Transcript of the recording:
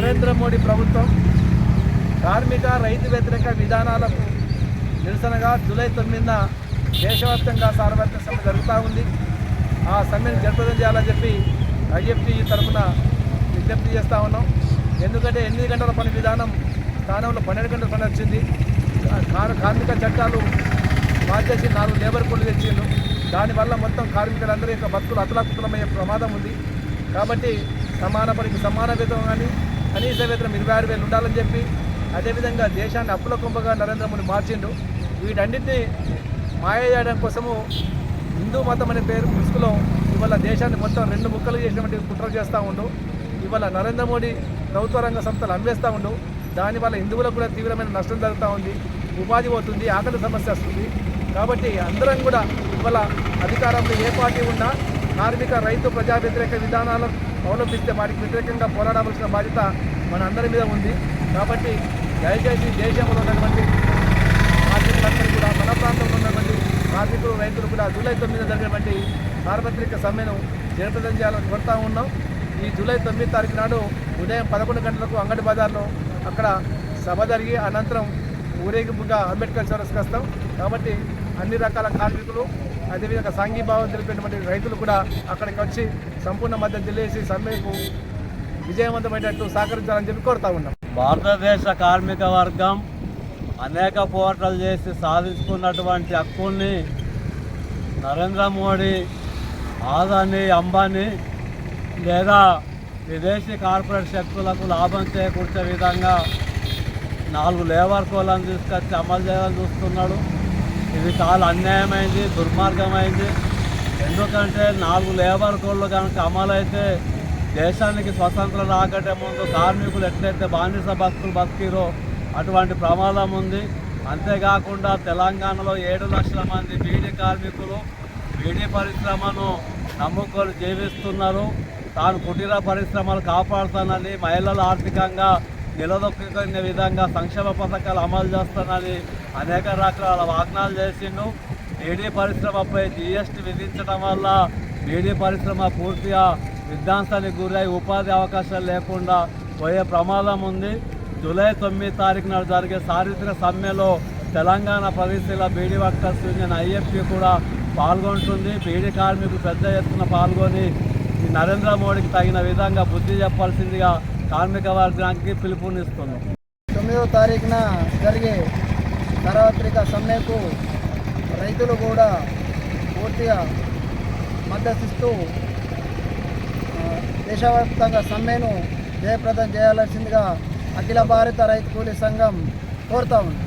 నరేంద్ర మోడీ ప్రభుత్వం కార్మిక రైతు వ్యతిరేక విధానాలకు నిరసనగా జూలై 9న దేశవ్యాప్తంగా సార్వత్రిక సమ్మె జరుగుతూ ఉంది. ఆ సమ్మెను జయప్రదం చేయాలని చెప్పి ఐఎఫ్టీ తరఫున విజ్ఞప్తి చేస్తూ ఉన్నాం. ఎందుకంటే 8 గంటల పని విధానం స్థానంలో 12 గంటల పని వచ్చింది. కార్మిక చట్టాలు మార్చేసి 4 లేబర్ కోడ్లు తెచ్చిండు. దానివల్ల మొత్తం కార్మికులందరూ యొక్క బతుకులు అతలాకుతలమయ్యే ప్రమాదం ఉంది. కాబట్టి సమాన పనికి సమాన వేతనం కానీ కనీస వేతనం 26,000 ఉండాలని చెప్పి, అదేవిధంగా దేశాన్ని అప్పుల కుంపగా నరేంద్ర మోడీ మార్చిండు. వీటన్నిటినీ మాయ చేయడం కోసము హిందూ మతం అనే పేరు ముసుగులో ఇవాళ దేశాన్ని మొత్తం 2 ముక్కలు చేసినటువంటి కుట్ర చేస్తూ ఉండు. ఇవాళ నరేంద్ర మోడీ ప్రభుత్వ రంగ సంస్థలు అమ్మేస్తూ ఉండు. దానివల్ల హిందువులకు కూడా తీవ్రమైన నష్టం జరుగుతూ ఉంది. ఉపాధి పోతుంది, ఆకలి సమస్య వస్తుంది. కాబట్టి అందరం కూడా ఇవాళ అధికారంలో ఏ పార్టీ ఉన్నా కార్మిక రైతు ప్రజా వ్యతిరేక విధానాలను అవలంబిస్తే వాటికి వ్యతిరేకంగా పోరాడవలసిన బాధ్యత మన అందరి మీద ఉంది. కాబట్టి దయచేసి దేశంలో ఉన్నటువంటి కార్మికులందరూ కూడా, మన ప్రాంతంలో ఉన్నటువంటి కార్మికులు రైతులు కూడా జూలై 9న జరిగినటువంటి సార్వత్రిక సమ్మెను జయప్రదం చేయాలని కోరుతూ ఉన్నాం. ఈ జూలై 9 తారీఖు నాడు ఉదయం 11 గంటలకు అంగడి బజార్లో అక్కడ సభ జరిగి అనంతరం ఊరేగింపుగా అంబేద్కర్ చౌరస్కి వస్తాం. కాబట్టి అన్ని రకాల కార్మికులు, అదేవిధంగా సాంఘీభావం తెలిపినటువంటి రైతులు కూడా అక్కడికి వచ్చి సంపూర్ణ మద్దతు తెలియజేసి సమ్మెకు విజయవంతమైనట్టు సహకరించాలని చెప్పి కోరుతూ ఉన్నాం. భారతదేశ కార్మిక వర్గం అనేక పోరాటాలు చేసి సాధించుకున్నటువంటి హక్కుల్ని నరేంద్ర మోడీ, ఆదాని, అంబానీ లేదా విదేశీ కార్పొరేట్ శక్తులకు లాభం చేకూర్చే విధంగా 4 లేబర్ కోడ్లను తీసుకొచ్చి అమలు చేయాలని చూస్తున్నాడు. ఇది చాలా అన్యాయమైంది, దుర్మార్గమైంది. ఎందుకంటే 4 లేబర్ కోడ్లు కనుక అమలైతే దేశానికి స్వతంత్రం రాకటే ముందు కార్మికులు ఎట్లయితే బానిస బతుకులు బతికిరో అటువంటి ప్రమాదం ఉంది. అంతేకాకుండా తెలంగాణలో 7 లక్షల మంది బీడీ కార్మికులు బీడీ పరిశ్రమను నమ్ముకొని జీవిస్తున్నారు. తాను కుటీర పరిశ్రమలు కాపాడుతానని, మహిళలు ఆర్థికంగా నిలదొక్కునే విధంగా సంక్షేమ పథకాలు అమలు చేస్తానని అనేక రకాల వాగ్దానాలు చేసిండు. బీడీ పరిశ్రమపై జీఎస్టీ విధించడం వల్ల బీడీ పరిశ్రమ పూర్తిగా విధ్వంసానికి గురై ఉపాధి అవకాశాలు లేకుండా పోయే ప్రమాదం ఉంది. జూలై 9 తారీఖు నాడు జరిగే చారిత్రక సమ్మెలో తెలంగాణ ప్రదేశీల బీడీ వర్కర్స్ యూనియన్ ఐఎఫ్టీ కూడా పాల్గొంటుంది. బీడీ కార్మికులు పెద్ద ఎత్తున పాల్గొని ఈ నరేంద్ర మోడీకి తగిన విధంగా బుద్ధి చెప్పాల్సిందిగా కార్మిక వర్గానికి పిలుపునిస్తున్నాం. 9వ తారీఖున జరిగే సార్వత్రిక సమ్మెకు రైతులు కూడా పూర్తిగా మద్దతిస్తూ దేశవ్యాప్తంగా సమ్మెను జయప్రదం చేయాల్సిందిగా అఖిల భారత రైతు కూలీ సంఘం కోరుతా ఉంది.